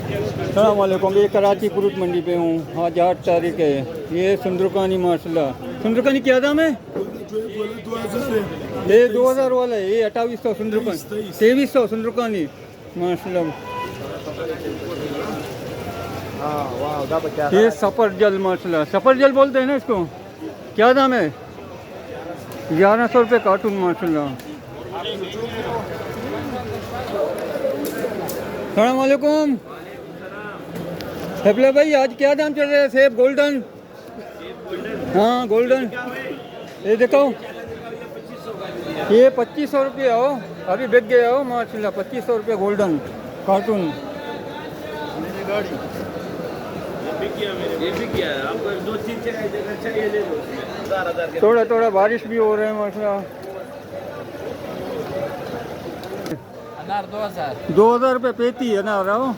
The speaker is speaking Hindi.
सलामकुम। ये कराची फ्रूट मंडी पे हूँ। आज 8 तारीख है। ये सुंदरकानी माशाल्लाह। सुंदरकानी क्या दाम है? ये 2000 वाला है। ये 2800 सुंदरकानी, 2300 सुंदरकानी माशाल्लाह। ये सफरजल माशाल्लाह, सफरजल बोलते हैं ना इसको। क्या दाम है? 1100 रुपये कार्टून माशाल्लाह। सलामकुम। सफला भाई आज क्या दाम चल रहा है सेब गोल्डन? हाँ गोल्डन, ये देखो ये 2500 रुपये हो, अभी बिक गया हो माशाल्लाह। 2500 रुपये गोल्डन कार्टून। थोड़ा थोड़ा बारिश भी हो रहा है माशाल्लाह। अनार 2000 2000 रुपये पेटी अनार हो।